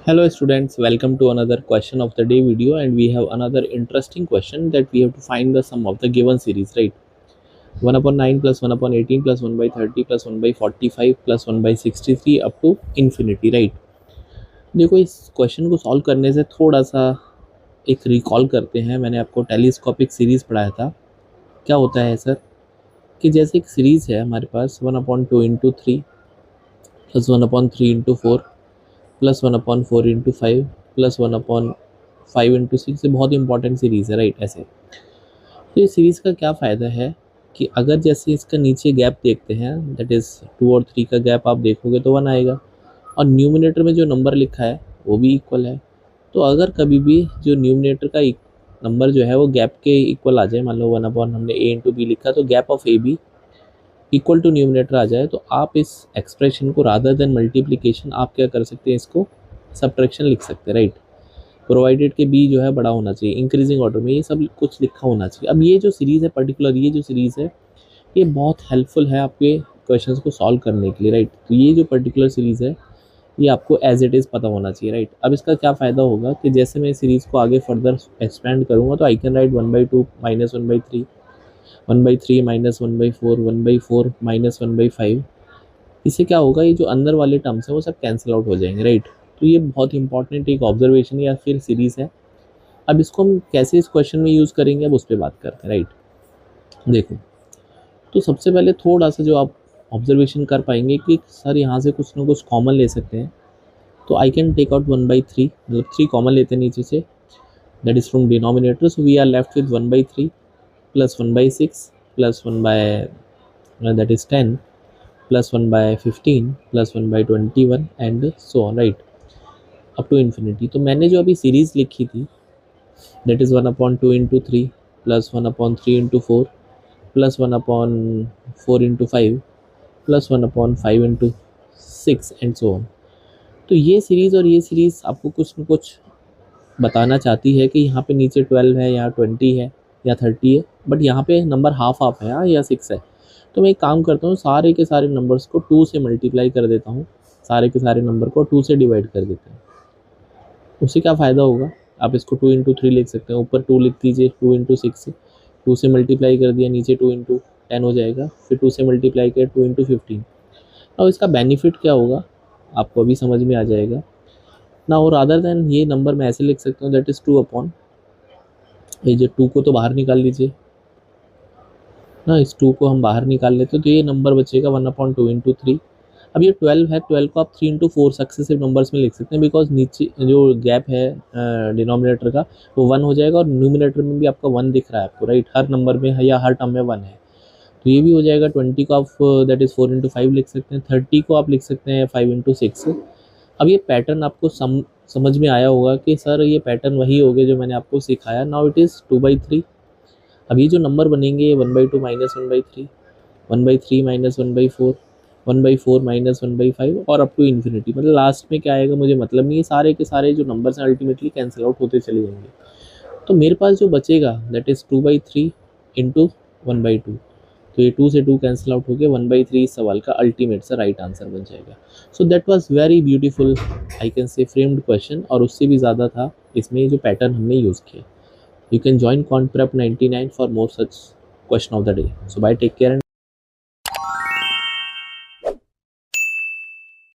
Hello students, welcome to another question of the day video, and we have another interesting question that we have to find the sum of the given series, right? 1 upon 9 plus 1 upon 18 plus 1 by 30 plus 1 by 45 plus 1 by 63 up to infinity, right? देखो इस question को solve करने से थोड़ा सा एक recall करते हैं। मैंने आपको टेलीस्कोपिक सीरीज़ पढ़ाया था। क्या होता है सर कि जैसे एक सीरीज़ है हमारे पास 1 upon 2 into 3 plus 1 upon 3 into 4 plus 1 upon 4 into 5 plus 1 upon 5 into 6, ये बहुत इंपॉर्टेंट सीरीज़ है, राइट? ऐसे तो ये सीरीज़ का क्या फ़ायदा है कि अगर जैसे इसका नीचे गैप देखते हैं, दैट इज़ 2 और 3 का गैप आप देखोगे तो 1 आएगा, और न्यूमिनेटर में जो नंबर लिखा है वो भी इक्वल है। तो अगर कभी भी जो न्यूमिनेटर का नंबर जो है वो गैप के इक्वल आ जाए, मान लो 1 अपॉन हमने a इंटू बी लिखा, तो gap of A B equal to numerator आ जाए, तो आप इस एक्सप्रेशन को रादर देन मल्टीप्लिकेशन आप क्या कर सकते हैं, इसको सब्ट्रैक्शन लिख सकते हैं, राइट? प्रोवाइडेड के बी जो है बड़ा होना चाहिए, इंक्रीजिंग ऑर्डर में, ये सब कुछ लिखा होना चाहिए। अब ये जो सीरीज़ है, पर्टिकुलर ये जो सीरीज़ है, ये बहुत हेल्पफुल है आपके क्वेश्चंस को सॉल्व करने के लिए, राइट? तो ये जो पर्टिकुलर सीरीज़ है ये आपको एज इट इज़ पता होना चाहिए, राइट? अब इसका क्या फ़ायदा होगा कि जैसे मैं सीरीज़ को आगे फर्दर एक्सपेंड करूँगा तो I can write 1/2 minus 1/3 1/3 minus 1/4 1/4 minus 1/5। इससे क्या होगा, ये जो अंदर वाले टर्म्स हैं वो सब कैंसिल आउट हो जाएंगे, राइट? तो ये बहुत इंपॉर्टेंट एक ऑब्जर्वेशन या फिर सीरीज़ है। अब इसको हम कैसे इस क्वेश्चन में यूज़ करेंगे, अब उस पर बात करते हैं, राइट? देखो, तो सबसे पहले थोड़ा सा जो आप ऑब्जर्वेशन कर पाएंगे कि सर यहाँ से कुछ ना कुछ कॉमन ले सकते हैं, तो आई कैन टेक आउट 1/3, मतलब 3 कॉमन लेते हैं नीचे से, that is from denominator, so we are left with 1/3 plus 1/6 plus 1 by that is 10 plus 1/15 plus 1/21 and so on, right, up to infinity. तो मैंने जो अभी सीरीज़ लिखी थी, that is 1 upon 2 into 3 plus 1 upon 3 into 4 plus 1 upon 4 into 5 plus 1 upon 5 into 6 and so on. तो ये series और ये सीरीज़ आपको कुछ न कुछ बताना चाहती है कि यहाँ पे नीचे 12 है, यहाँ 20 है या 30 है, बट यहाँ पे नंबर हाफ हाफ है, हाँ, या 6 है। तो मैं एक काम करता हूँ, सारे के सारे नंबर्स को 2 से मल्टीप्लाई कर देता हूँ, सारे के सारे नंबर को 2 से डिवाइड कर देते हैं। उससे क्या फ़ायदा होगा, आप इसको 2 इंटू 3 लिख सकते हैं, ऊपर 2 लिख दीजिए, 2 इंटू 6, 2 से मल्टीप्लाई कर दिया, नीचे 2 इंटू 10 हो जाएगा, फिर 2 से मल्टीप्लाई किया 2 इंटू 15। अब इसका बेनिफिट क्या होगा आपको अभी समझ में आ जाएगा ना। और अदर देन ये नंबर मैं ऐसे लिख सकता हूँ, दैट इज़ 2 अपॉन, ये जो 2 को तो बाहर निकाल लीजिए ना, इस 2 को हम बाहर निकाल लेते तो ये नंबर बचेगा 1/2 इंटू 3। अब ये 12 है, 12 को आप 3 इंटू 4 सक्सेसिव नंबर्स में लिख सकते हैं, बिकॉज नीचे जो गैप है डिनोमिनेटर का वो 1 हो जाएगा, और न्यूमिनेटर में भी आपका 1 दिख रहा है आपको, राइट? हर नंबर में है या हर टर्म में 1 है, तो ये भी हो जाएगा। 20 को आप दैट इज़ 4 इंटू 5 लिख सकते हैं, 30 को आप लिख सकते हैं 5 इंटू 6। अब ये पैटर्न आपको समझ में आया होगा कि सर ये पैटर्न वही हो गए जो मैंने आपको सिखाया। Now it is 2/3। अब ये जो नंबर बनेंगे 1/2 माइनस 1/3, 1/3 माइनस 1/4, 1/4 माइनस 1/5 और अप टू इन्फिनिटी। मतलब लास्ट में क्या आएगा मुझे मतलब नहीं है, सारे के सारे जो नंबर्स हैं अल्टीमेटली कैंसिल आउट होते चले जाएंगे। तो मेरे पास जो बचेगा दैट इज़ 2/3 इंटू 1/2। तो ये 2 से 2 कैंसिल आउट होकर 1/3 इस सवाल का अल्टीमेट सा राइट आंसर बन जाएगा। So that was very beautiful, I can say framed question, और उससे भी ज़्यादा था इसमें जो पैटर्न हमने यूज़ किया। You can join Quant Prep 99 for more such question of the day. So bye, take care and